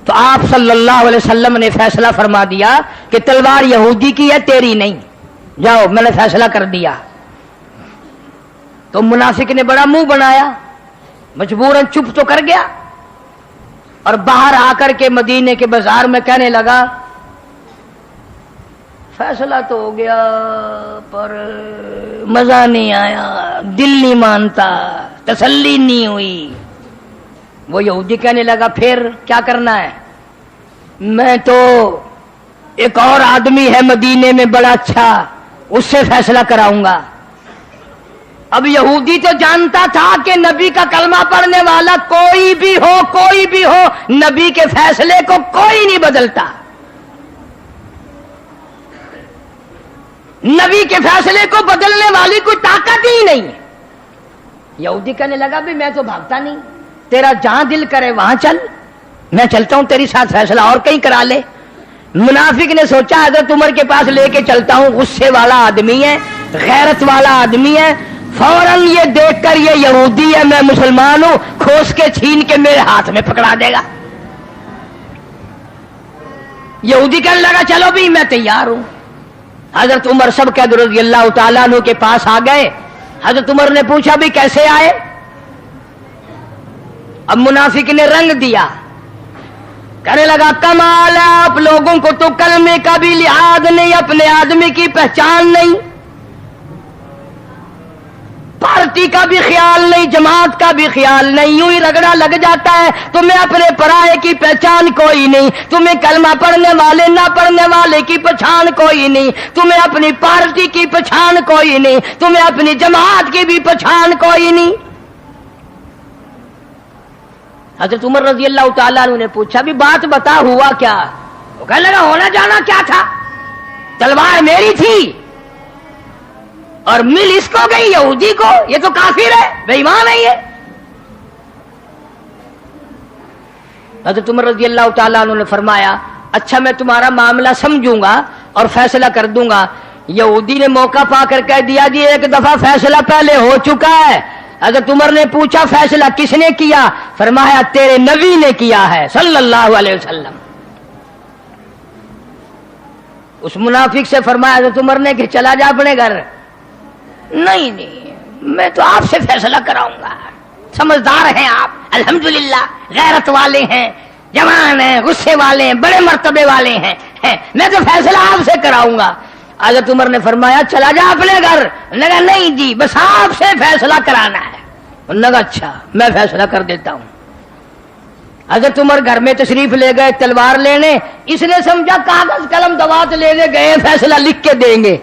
تو آپ صلی اللہ علیہ وسلم نے فیصلہ فرما دیا کہ تلوار یہودی کی ہے، تیری نہیں، جاؤ میں نے فیصلہ کر دیا۔ تو منافق نے بڑا منہ بنایا، مجبوراً چپ تو کر گیا، اور باہر آ کر کے مدینے کے بازار میں کہنے لگا فیصلہ تو ہو گیا پر مزہ نہیں آیا، دل نہیں مانتا، تسلی نہیں ہوئی۔ وہ یہودی کہنے لگا پھر کیا کرنا ہے؟ میں تو ایک اور آدمی ہے مدینے میں بڑا اچھا، اس سے فیصلہ کراؤں گا۔ اب یہودی تو جانتا تھا کہ نبی کا کلمہ پڑھنے والا کوئی بھی ہو نبی کے فیصلے کو کوئی نہیں بدلتا، نبی کے فیصلے کو بدلنے والی کوئی طاقت ہی نہیں۔ یہودی کہنے لگا بھی میں تو بھاگتا نہیں، تیرا جہاں دل کرے وہاں چل، میں چلتا ہوں تیری ساتھ فیصلہ اور کہیں کرا لے۔ منافق نے سوچا حضرت عمر کے پاس لے کے چلتا ہوں، غصے والا آدمی ہے، غیرت والا آدمی ہے، فوراً یہ دیکھ کر یہ یہودی ہے میں مسلمان ہوں، کھوس کے چھین کے میرے ہاتھ میں پکڑا دے گا۔ یہودی کہنے لگا چلو بھی میں تیار ہوں۔ حضرت عمر سب کے رضی اللہ تعالیٰ عنہ کے پاس آ گئے۔ حضرت عمر نے پوچھا بھی کیسے آئے؟ اب منافق نے رنگ دیا، کہنے لگا کمال ہے آپ لوگوں کو تو کلمے کا بھی لحاظ نہیں، اپنے آدمی کی پہچان نہیں، پارٹی کا بھی خیال نہیں، جماعت کا بھی خیال نہیں، یوں ہی رگڑا لگ جاتا ہے۔ تمہیں اپنے پرائے کی پہچان کوئی نہیں، تمہیں کلمہ پڑھنے والے نہ پڑھنے والے کی پہچان کوئی نہیں، تمہیں اپنی پارٹی کی پہچان کوئی نہیں، تمہیں اپنی جماعت کی بھی پہچان کوئی نہیں۔ حضرت عمر رضی اللہ تعالیٰ عنہ نے پوچھا بھی بات بتا ہوا کیا؟ وہ کہنے لگا ہونا جانا کیا تھا، تلوار میری تھی اور مل اس کو گئی یہودی کو، یہ تو کافر ہے، بے ایمان ہے یہ۔ حضرت عمر رضی اللہ تعالیٰ عنہ نے فرمایا اچھا میں تمہارا معاملہ سمجھوں گا اور فیصلہ کر دوں گا۔ یہودی نے موقع پا کر کہہ دیا جی ایک دفعہ فیصلہ پہلے ہو چکا ہے۔ حضرت عمر نے پوچھا فیصلہ کس نے کیا؟ فرمایا تیرے نبی نے کیا ہے صلی اللہ علیہ وسلم۔ اس منافق سے فرمایا حضرت عمر نے کہ چلا جا اپنے گھر۔ نہیں میں تو آپ سے فیصلہ کراؤں گا، سمجھدار ہیں آپ، الحمدللہ غیرت والے ہیں، جوان ہیں، غصے والے ہیں، بڑے مرتبے والے ہیں، میں تو فیصلہ آپ سے کراؤں گا۔ حضرت عمر نے فرمایا چلا جا اپنے گھر۔ انہوں نے کہا نہیں جی بس آپ سے فیصلہ کرانا ہے۔ انہوں نے کہا اچھا میں فیصلہ کر دیتا ہوں۔ حضرت عمر گھر میں تشریف لے گئے تلوار لینے، اس نے سمجھا کاغذ قلم دوات لینے گئے فیصلہ لکھ کے دیں گے۔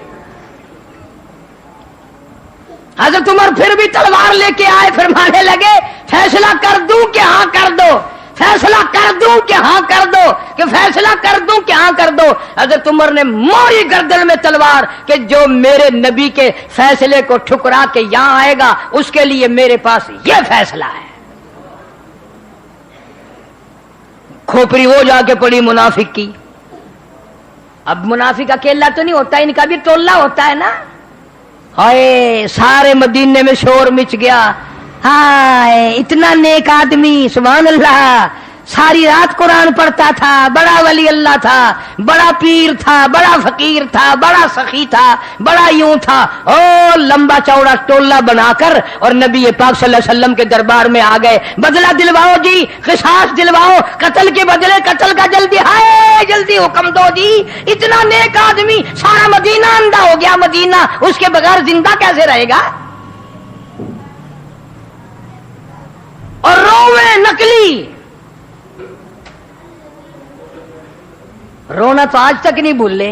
حضرت عمر پھر بھی تلوار لے کے آئے، فرمانے لگے فیصلہ کر دوں کہ ہاں کر دو، فیصلہ کر دوں کہ ہاں کر دو، کہ فیصلہ کر دوں کہ ہاں کر دو۔ حضرت عمر نے موری گردن میں تلوار کہ جو میرے نبی کے فیصلے کو ٹھکرا کے یہاں آئے گا اس کے لیے میرے پاس یہ فیصلہ ہے۔ کھوپڑی وہ جا کے پڑی منافق کی۔ اب منافق اکیلا تو نہیں ہوتا، ان کا بھی ٹولہ ہوتا ہے نا۔ ہائے سارے مدینے میں شور مچ گیا، ہائے اتنا نیک آدمی سبحان اللہ، ساری رات قرآن پڑھتا تھا، بڑا ولی اللہ تھا، بڑا پیر تھا، بڑا فقیر تھا، بڑا سخی تھا، بڑا یوں تھا، اور لمبا چوڑا ٹولہ بنا کر اور نبی پاک صلی اللہ علیہ وسلم کے دربار میں آ گئے۔ بدلہ دلواؤ جی، قصاص دلواؤ، قتل کے بدلے قتل کا جلدی، ہائے جلدی حکم دو جی۔ اتنا نیک آدمی، سارا مدینہ اندھا ہو گیا، مدینہ اس کے بغیر زندہ کیسے رہے گا؟ اور روے نکلی، رونا تو آج تک نہیں بھولے،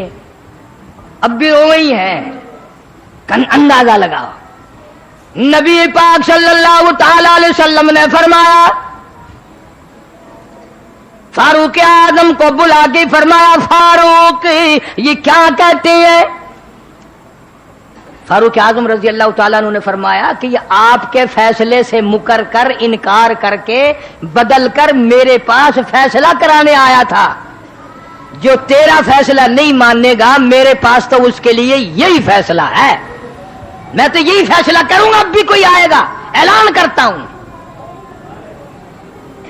اب بھی رو ہی ہے۔ اندازہ لگاؤ، نبی پاک صلی اللہ تعالی علیہ وسلم نے فرمایا فاروق اعظم کو بلا کے فرمایا فاروق یہ کیا کہتے ہیں؟ فاروق اعظم رضی اللہ تعالیٰ عنہ نے فرمایا کہ یہ آپ کے فیصلے سے مکر کر انکار کر کے بدل کر میرے پاس فیصلہ کرانے آیا تھا. جو تیرا فیصلہ نہیں ماننے گا میرے پاس تو اس کے لیے یہی فیصلہ ہے. میں تو یہی فیصلہ کروں گا. اب بھی کوئی آئے گا اعلان کرتا ہوں.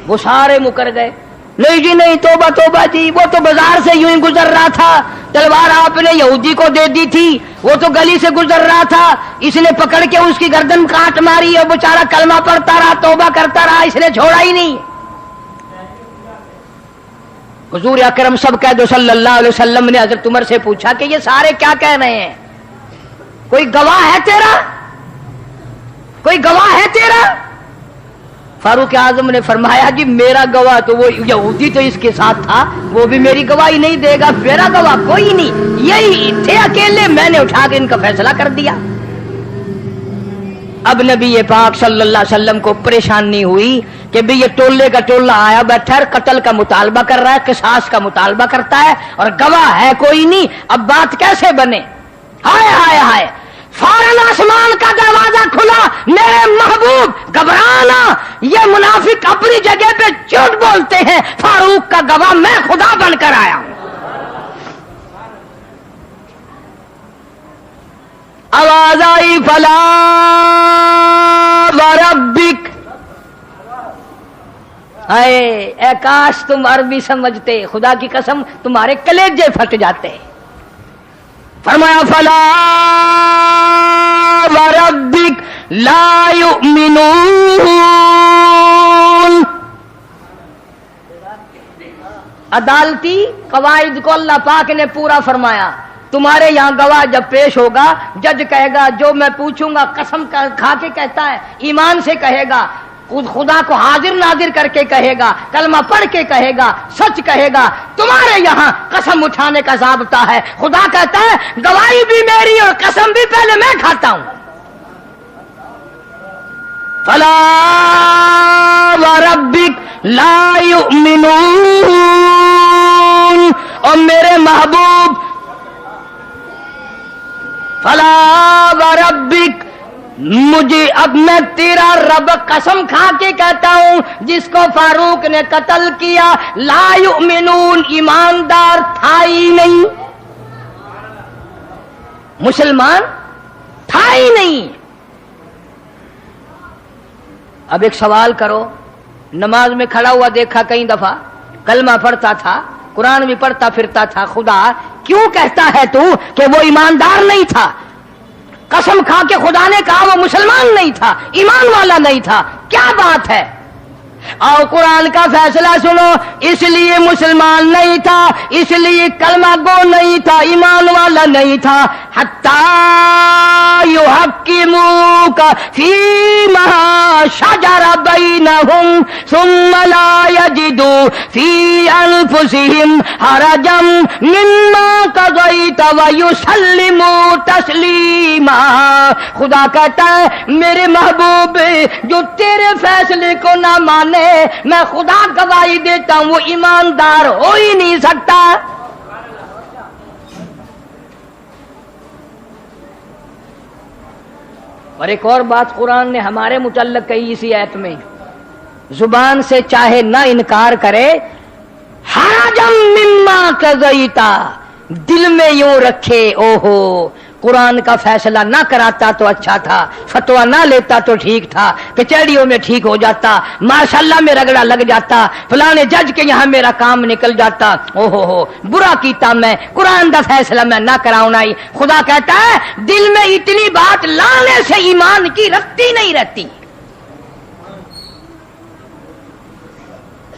وہ سارے مکر گئے. نہیں جی نہیں توبہ توبہ جی وہ تو بازار سے یوں ہی گزر رہا تھا. تلوار آپ نے یہودی کو دے دی تھی. وہ تو گلی سے گزر رہا تھا. اس نے پکڑ کے اس کی گردن کاٹ ماری اور بیچارہ کلمہ پڑھتا رہا توبہ کرتا رہا. اس نے چھوڑا ہی نہیں. حضور اکرم سب کہہ دو صلی اللہ علیہ وسلم نے حضرت عمر سے پوچھا کہ یہ سارے کیا کہہ رہے ہیں؟ کوئی گواہ ہے تیرا؟ کوئی گواہ ہے تیرا؟ فاروق اعظم نے فرمایا جی میرا گواہ تو وہ یہودی تو اس کے ساتھ تھا وہ بھی میری گواہی نہیں دے گا. میرا گواہ کوئی نہیں. یہی تھے اکیلے. میں نے اٹھا کے ان کا فیصلہ کر دیا. اب نبی پاک صلی اللہ علیہ وسلم کو پریشانی ہوئی کہ بھی یہ ٹولے کا ٹولہ آیا بیٹھا قتل کا مطالبہ کر رہا ہے قصاص کا مطالبہ کرتا ہے اور گواہ ہے کوئی نہیں. اب بات کیسے بنے؟ ہائے ہائے ہائے. فوراً آسمان کا دروازہ کھلا. میرے محبوب گھبرانا. یہ منافق اپنی جگہ پہ جھوٹ بولتے ہیں. فاروق کا گواہ میں خدا بن کر آیا ہوں. آواز آئی فلا وربک. اے کاش تم عربی سمجھتے. خدا کی قسم تمہارے کلیجے پھٹ جاتے. فرمایا فلا وربک لا یؤمنون. عدالتی قواعد کو اللہ پاک نے پورا فرمایا. تمہارے یہاں گواہ جب پیش ہوگا جج کہے گا جو میں پوچھوں گا قسم کھا کے کہتا ہے ایمان سے کہے گا خدا کو حاضر ناظر کر کے کہے گا کلمہ پڑھ کے کہے گا سچ کہے گا. تمہارے یہاں قسم اٹھانے کا ضابطہ ہے. خدا کہتا ہے گواہی بھی میری اور قسم بھی پہلے میں کھاتا ہوں. فلا وربک لا یؤمنون. اور میرے محبوب فلا وربک مجھے اب میں تیرا رب قسم کھا کے کہتا ہوں جس کو فاروق نے قتل کیا لا یؤمنون ایماندار تھا ہی نہیں. مسلمان تھا ہی نہیں. اب ایک سوال کرو. نماز میں کھڑا ہوا دیکھا کئی دفعہ کلمہ پڑھتا تھا قرآن بھی پڑھتا پھرتا تھا. خدا کیوں کہتا ہے تو کہ وہ ایماندار نہیں تھا؟ قسم کھا کے خدا نے کہا وہ مسلمان نہیں تھا ایمان والا نہیں تھا. کیا بات ہے؟ آؤ قرآن کا فیصلہ سنو. اس لیے مسلمان نہیں تھا اس لیے کلمہ گو نہیں تھا ایمان والا نہیں تھا. حتی یحکموک فیما شجر بینہم ثم لا یجدوا فی انفسہم حرجا مما قضیت ویسلموا تسلیما. خدا کہتا ہے میرے محبوب جو تیرے فیصلے کو نہ مانے میں خدا گواہی دیتا ہوں وہ ایماندار ہو ہی نہیں سکتا. اور ایک اور بات قرآن نے ہمارے متعلق کہی اسی آیت میں زبان سے چاہے نہ انکار کرے حرجم مما قضیتا دل میں یوں رکھے اوہو قرآن کا فیصلہ نہ کراتا تو اچھا تھا فتویٰ نہ لیتا تو ٹھیک تھا کچہریوں میں ٹھیک ہو جاتا ماشاءاللہ میں رگڑا لگ جاتا فلانے جج کے یہاں میرا کام نکل جاتا. اوہو برا کیتا میں قرآن کا فیصلہ میں نہ کراؤں. خدا کہتا ہے دل میں اتنی بات لانے سے ایمان کی رکھتی نہیں رہتی.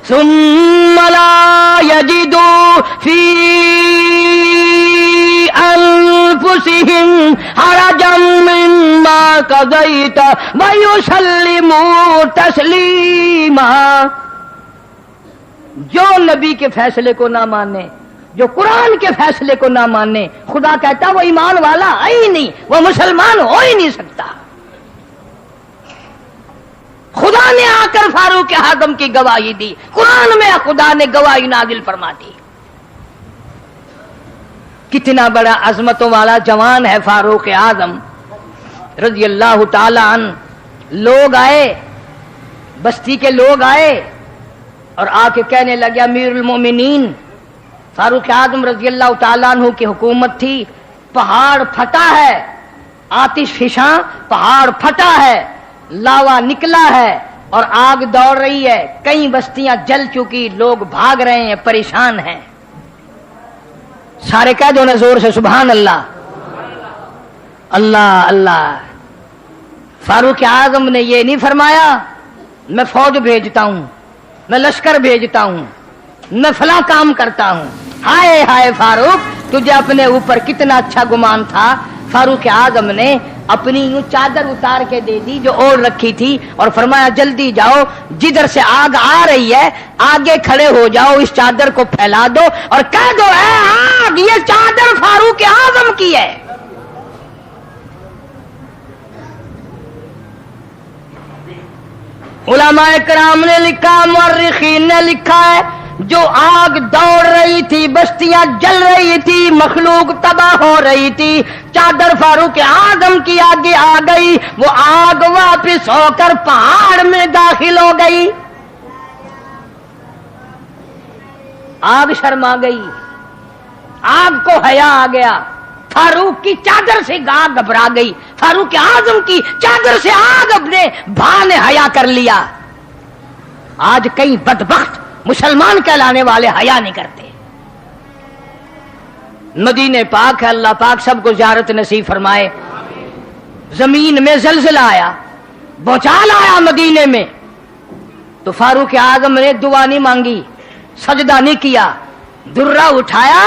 ثم لا یجدوا فی انفسہم حرجا مما قضیت ویسلموا تسلیما. جو نبی کے فیصلے کو نہ مانے جو قرآن کے فیصلے کو نہ مانے خدا کہتا وہ ایمان والا ہے ہی نہیں وہ مسلمان ہو ہی نہیں سکتا. خدا خدا نے آ کر فاروق اعظم کی گواہی دی، قرآن میں خدا نے گواہی نازل فرما دی۔ کتنا بڑا عظمتوں والا جوان ہے فاروق اعظم رضی اللہ تعالی عنہ۔ لوگ آئے، بستی کے لوگ آئے اور آ کے کہنے لگے امیر المومنین، فاروق اعظم رضی اللہ تعالیٰ عنہ کی حکومت تھی، پہاڑ پھٹا ہے، آتش فشاں پہاڑ پھٹا ہے، لاوا نکلا ہے اور آگ دوڑ رہی ہے، کئی بستیاں جل چکی، لوگ بھاگ رہے ہیں، پریشان ہیں۔ سارے کہہ دو نا زور سے سبحان اللہ، اللہ اللہ۔ فاروق اعظم نے یہ نہیں فرمایا میں فوج بھیجتا ہوں، میں لشکر بھیجتا ہوں، میں فلاں کام کرتا ہوں۔ ہائے ہائے فاروق، تجھے اپنے اوپر کتنا اچھا گمان تھا۔ فاروق اعظم نے اپنی یوں چادر اتار کے دے دی جو اوڑھ رکھی تھی اور فرمایا جلدی جاؤ، جدھر سے آگ آ رہی ہے آگے کھڑے ہو جاؤ، اس چادر کو پھیلا دو اور کہہ دو اے آگ یہ چادر فاروق اعظم کی ہے۔ علماء کرام نے لکھا، مورخین نے لکھا ہے جو آگ دوڑ رہی تھی، بستیاں جل رہی تھی، مخلوق تباہ ہو رہی تھی، چادر فاروق اعظم کی آگے آ گئی، وہ آگ واپس ہو کر پہاڑ میں داخل ہو گئی۔ آگ شرما گئی، آگ کو حیا آ گیا، فاروق کی چادر سے آگ گھبرا گئی، فاروق اعظم کی چادر سے آگ اپنے بھائی نے حیا کر لیا۔ آج کئی بدبخت مسلمان کہلانے والے حیا نہیں کرتے۔ مدینے پاک ہے، اللہ پاک سب کو زیارت نصیب فرمائے۔ زمین میں زلزلہ آیا، بھوچال آیا مدینے میں، تو فاروق اعظم نے دعا نہیں مانگی، سجدہ نہیں کیا، درہ اٹھایا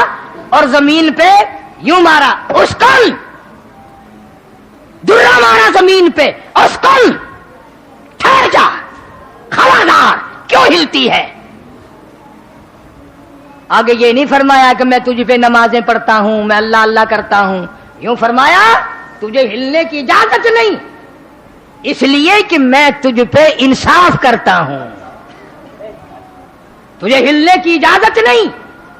اور زمین پہ یوں مارا، اسکل، درہ مارا زمین پہ، اسکل، ٹھہر جا، خبردار، کیوں ہلتی ہے؟ آگے یہ نہیں فرمایا کہ میں تجھ پہ نمازیں پڑھتا ہوں، میں اللہ اللہ کرتا ہوں، یوں فرمایا تجھے ہلنے کی اجازت نہیں، اس لیے کہ میں تجھ پہ انصاف کرتا ہوں۔ تجھے ہلنے کی اجازت نہیں،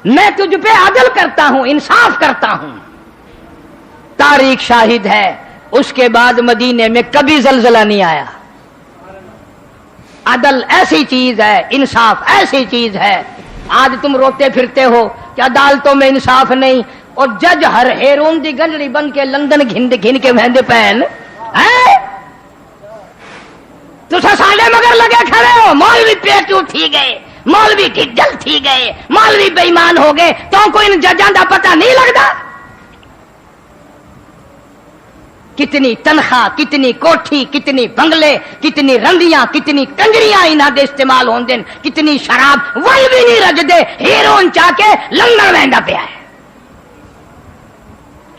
میں تجھ پہ عدل کرتا ہوں، انصاف کرتا ہوں۔ تاریخ شاہد ہے، اس کے بعد مدینے میں کبھی زلزلہ نہیں آیا۔ عدل ایسی چیز ہے، انصاف ایسی چیز ہے۔ آج تم روتے پھرتے ہو کہ عدالتوں میں انصاف نہیں، اور جج ہر ہیرون دی گنجڑی بن کے لندن گھن کے مہندے پہن تو ساڑے مگر لگے کھڑے ہو، مولوی پیٹ اٹھی گئے، مولوی ڈھل تھی گئے، مولوی بے ایمان ہو گئے، تو کوئی ان ججاں دا پتہ نہیں لگتا؟ کتنی تنخواہ، کتنی کوٹھی، کتنی بنگلے، کتنی رندیاں، کتنی کنجریاں انہاں دے استعمال ہون دین، کتنی شراب، وہی بھی نہیں رج دے، ہیرون چاہ کے لندن مہندا پیا ہے۔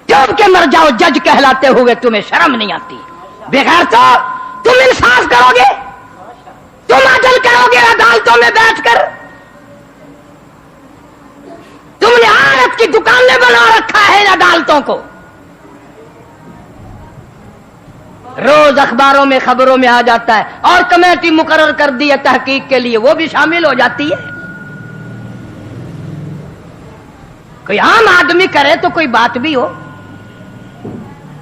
ڈوب کے مر جاؤ جج کہلاتے ہوئے، تمہیں شرم نہیں آتی؟ بغیر تو تم انصاف کرو گے، تم عدل کرو گے عدالتوں میں بیٹھ کر؟ تم نے عورت کی دکانیں بنا رکھا ہے عدالتوں کو، روز اخباروں میں خبروں میں آ جاتا ہے، اور کمیٹی مقرر کر دی ہے تحقیق کے لیے، وہ بھی شامل ہو جاتی ہے۔ کوئی عام آدمی کرے تو کوئی بات بھی ہو۔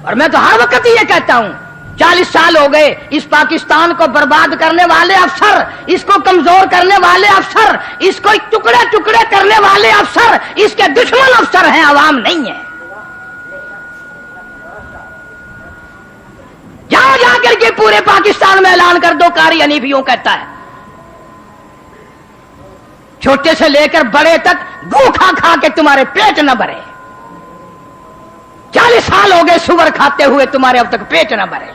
اور میں تو ہر وقت یہ کہتا ہوں، 40 سال ہو گئے اس پاکستان کو برباد کرنے والے افسر، اس کو کمزور کرنے والے افسر، اس کو ٹکڑے ٹکڑے کرنے والے افسر اس کے دشمن افسر ہیں، عوام نہیں ہے۔ جاؤ جا کر کے پورے پاکستان میں اعلان کر دو، قاری حنیف یوں کہتا ہے، چھوٹے سے لے کر بڑے تک گو کھا کھا کے تمہارے پیٹ نہ بھرے۔ 40 سال ہو گئے سور کھاتے ہوئے، تمہارے اب تک پیٹ نہ بھرے۔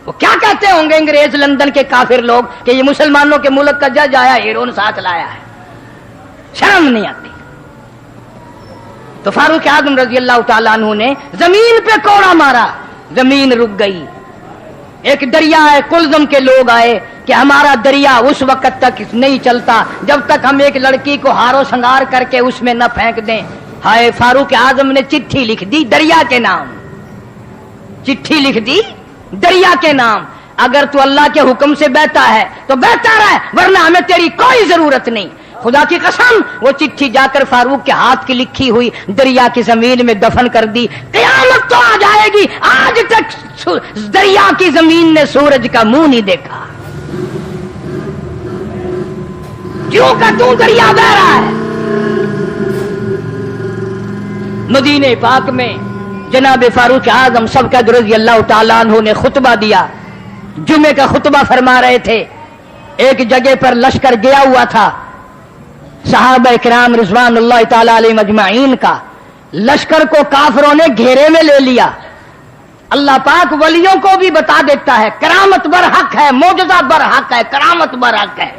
وہ کیا کہتے ہوں گے انگریز لندن کے کافر لوگ کہ یہ مسلمانوں کے ملک کا جج آیا، ہیرون ساتھ لایا ہے، شرم نہیں آتی؟ تو فاروق اعظم رضی اللہ تعالیٰ عنہ نے زمین پہ کوڑا مارا، زمین رک گئی۔ ایک دریا ہے، کلزم کے لوگ آئے کہ ہمارا دریا اس وقت تک نہیں چلتا جب تک ہم ایک لڑکی کو ہارو سنگار کر کے اس میں نہ پھینک دیں۔ ہائے، فاروق اعظم نے چٹھی لکھ دی دریا کے نام، چٹھی لکھ دی دریا کے نام۔ اگر تو اللہ کے حکم سے بہتا ہے تو بہتا رہے، ورنہ ہمیں تیری کوئی ضرورت نہیں۔ خدا کی قسم وہ چٹھی جا کر فاروق کے ہاتھ کی لکھی ہوئی دریا کی زمین میں دفن کر دی۔ قیامت تو آ جائے گی، آج تک دریا کی زمین نے سورج کا منہ نہیں دیکھا، کیوں کہ تو دریا بہ رہا ہے۔ مدینہ پاک میں جناب فاروق اعظم سبقت رضی اللہ تعالیٰ عنہ نے خطبہ دیا، جمعے کا خطبہ فرما رہے تھے۔ ایک جگہ پر لشکر گیا ہوا تھا، صحابہ کرام رضوان اللہ تعالی علیہ مجمعین کا، لشکر کو کافروں نے گھیرے میں لے لیا۔ اللہ پاک ولیوں کو بھی بتا دیتا ہے کرامت برحق ہے، معجزہ برحق ہے، کرامت برحق ہے۔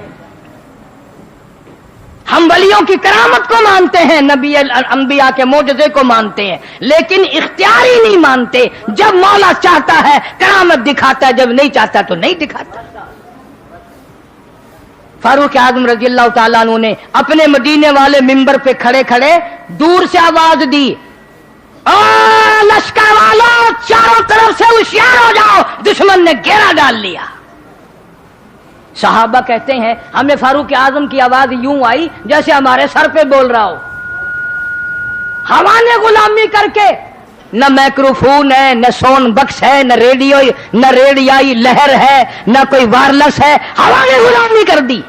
ہم ولیوں کی کرامت کو مانتے ہیں، نبی انبیاء کے معجزے کو مانتے ہیں، لیکن اختیاری نہیں مانتے۔ جب مولا چاہتا ہے کرامت دکھاتا ہے، جب نہیں چاہتا تو نہیں دکھاتا۔ فاروق اعظم رضی اللہ تعالیٰ عنہ نے اپنے مدینے والے ممبر پہ کھڑے کھڑے دور سے آواز دی، او لشکر والوں چاروں طرف سے ہوشیار ہو جاؤ، دشمن نے گھیرا ڈال لیا۔ صحابہ کہتے ہیں ہمیں فاروق اعظم کی آواز یوں آئی جیسے ہمارے سر پہ بول رہا ہو۔ ہوا نے غلامی کر کے، نہ مائکروفون ہے، نہ سون بکس ہے، نہ ریڈیو، نہ ریڈیائی لہر ہے، نہ کوئی وائرلیس ہے، ہوا نے غلامی کر دی۔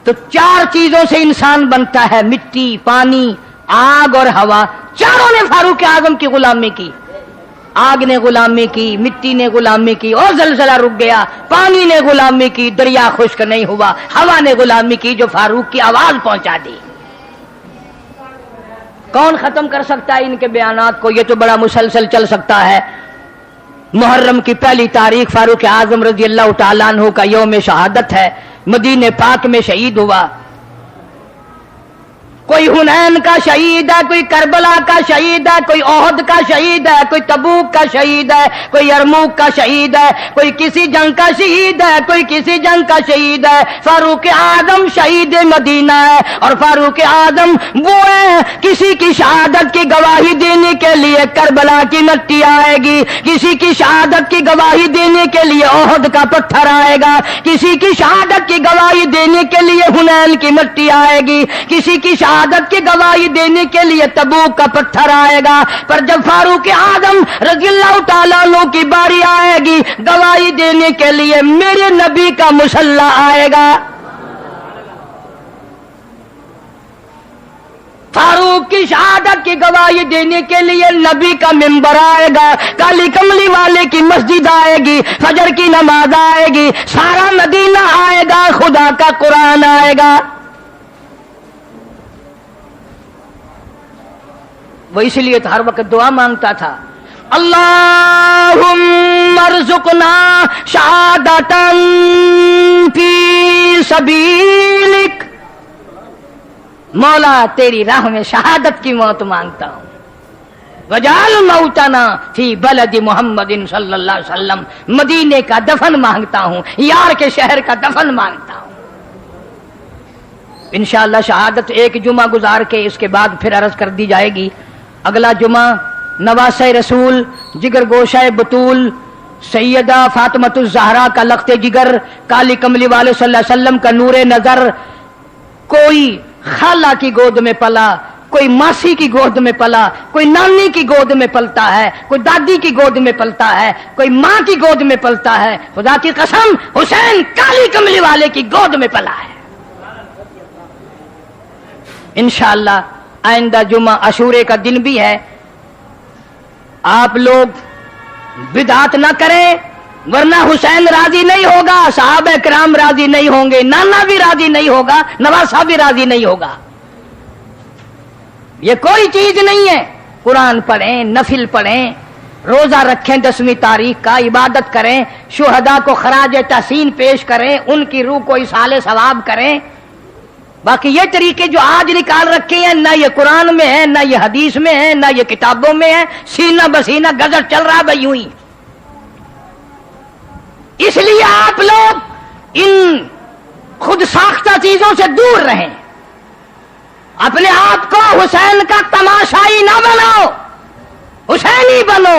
تو چار چیزوں سے انسان بنتا ہے، مٹی، پانی، آگ اور ہوا۔ چاروں نے فاروق اعظم کی غلامی کی۔ آگ نے غلامی کی، مٹی نے غلامی کی اور زلزلہ رک گیا، پانی نے غلامی کی، دریا خشک نہیں ہوا، ہوا نے غلامی کی جو فاروق کی آواز پہنچا دی۔ کون ختم کر سکتا ہے ان کے بیانات کو؟ یہ تو بڑا مسلسل چل سکتا ہے۔ محرم کی پہلی تاریخ فاروق اعظم رضی اللہ تعالیٰ عنہ کا یوم شہادت ہے، مدینہ پاک میں شہید ہوا۔ کوئی حنین کا شہید ہے، کوئی کربلا کا شہید ہے، کوئی احد کا شہید ہے، کوئی تبوک کا شہید ہے، کوئی یرموک کا شہید ہے، کوئی کسی جنگ کا شہید ہے، کوئی کسی جنگ کا شہید ہے۔ فاروق اعظم شہید مدینہ ہے، اور فاروق اعظم وہ ہے کسی کی شہادت کی گواہی دینے کے لیے کربلا کی مٹی آئے گی، کسی کی شہادت کی گواہی دینے کے لیے احد کا پتھر آئے گا، کسی کی شہادت کی گواہی دینے کے لیے حنین کی مٹی آئے گی، کسی کی شہادت کی گواہی دینے کے لیے تبوک کا پتھر آئے گا۔ پر جب فاروق اعظم رضی اللہ تعالیٰ عنہ کی باری آئے گی گواہی دینے کے لیے، میرے نبی کا مصلی آئے گا۔ فاروق کی شہادت کی گواہی دینے کے لیے نبی کا ممبر آئے گا، کالی کملی والے کی مسجد آئے گی، فجر کی نماز آئے گی، سارا مدینہ آئے گا، خدا کا قرآن آئے گا۔ وہ اس لیے تو ہر وقت دعا مانگتا تھا، اللہم ارزقنا شہادتا فی سبیلک، مولا تیری راہ میں شہادت کی موت مانگتا ہوں، وجعل موتنا فی بلد محمد صلی اللہ علیہ وسلم، مدینے کا دفن مانگتا ہوں، یار کے شہر کا دفن مانگتا ہوں۔ انشاءاللہ شہادت ایک جمعہ گزار کے اس کے بعد پھر عرض کر دی جائے گی۔ اگلا جمعہ نواسہ رسول، جگر گوشہ بطول، سیدہ فاطمۃ الزہرا کا لخت جگر، کالی کملی والے صلی اللہ علیہ وسلم کا نور نظر۔ کوئی خالہ کی گود میں پلا، کوئی ماسی کی گود میں پلا، کوئی نانی کی گود میں پلتا ہے، کوئی دادی کی گود میں پلتا ہے، کوئی ماں کی گود میں پلتا ہے۔ خدا کی قسم حسین کالی کملی والے کی گود میں پلا ہے۔ انشاءاللہ آئندہ جمعہ عاشورے کا دن بھی ہے، آپ لوگ بدعت نہ کریں، ورنہ حسین راضی نہیں ہوگا، صحابہ کرام راضی نہیں ہوں گے، نانا بھی راضی نہیں ہوگا، نواسہ بھی راضی نہیں ہوگا۔ یہ کوئی چیز نہیں ہے۔ قرآن پڑھیں، نفل پڑھیں، روزہ رکھیں 10ویں تاریخ کا، عبادت کریں، شہداء کو خراج تحسین پیش کریں، ان کی روح کو اصحال ثواب کریں۔ باقی یہ طریقے جو آج نکال رکھے ہیں، نہ یہ قرآن میں ہے، نہ یہ حدیث میں ہے، نہ یہ کتابوں میں ہے، سینہ بسینہ گزر چل رہا بھائی یوں ہی۔ اس لیے آپ لوگ ان خود ساختہ چیزوں سے دور رہیں، اپنے آپ کو حسین کا تماشائی نہ بناؤ، حسینی بنو۔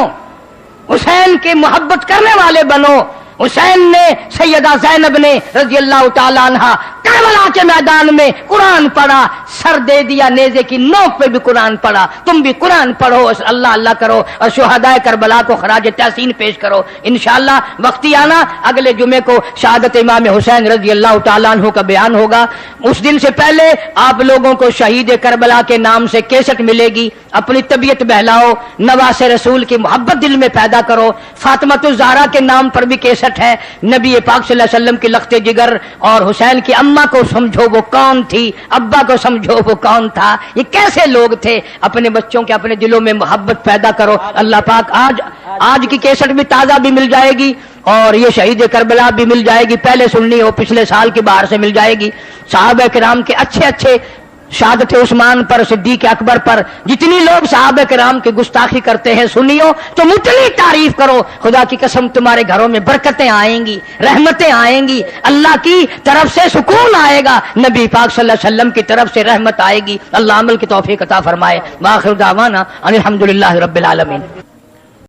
حسین کی محبت کرنے والے بنو. حسین نے سیدہ زینب نے رضی اللہ تعالی عنہا کربلا کے میدان میں قرآن پڑھا, سر دے دیا نیزے کی نوک پہ بھی قرآن پڑھا. تم بھی قرآن پڑھو, اللہ اللہ کرو اور شہدائے کربلا کو خراج تحسین پیش کرو. انشاءاللہ وقتی آنا اگلے جمعے کو شہادت امام حسین رضی اللہ تعالیٰ عنہ کا بیان ہوگا. اس دن سے پہلے آپ لوگوں کو شہید کربلا کے نام سے کیسٹ ملے گی. اپنی طبیعت بہلاؤ, نواز رسول کی محبت دل میں پیدا کرو. فاطمۃ الزہرا کے نام پر بھی کیسٹ ہے. نبی پاک صلی اللہ علیہ وسلم کی لخت جگر اور حسین کی اماں کو سمجھو وہ کون تھی, ابا کو سمجھو وہ کون تھا, یہ کیسے لوگ تھے. اپنے بچوں کے اپنے دلوں میں محبت پیدا کرو. اللہ پاک آج کی کیسٹ بھی تازہ بھی مل جائے گی اور یہ شہید کربلا بھی مل جائے گی. پہلے سننی ہو پچھلے سال کی باہر سے مل جائے گی. صحابہ کرام کے اچھے شہادت عثمان پر, صدیق اکبر پر, جتنی لوگ صحابہ کرام کی گستاخی کرتے ہیں سنیو تو اتنی تعریف کرو. خدا کی قسم تمہارے گھروں میں برکتیں آئیں گی, رحمتیں آئیں گی, اللہ کی طرف سے سکون آئے گا, نبی پاک صلی اللہ علیہ وسلم کی طرف سے رحمت آئے گی. اللہ عمل کی توفیق عطا فرمائے. وآخر دعوانا ان الحمدللہ رب العالمین.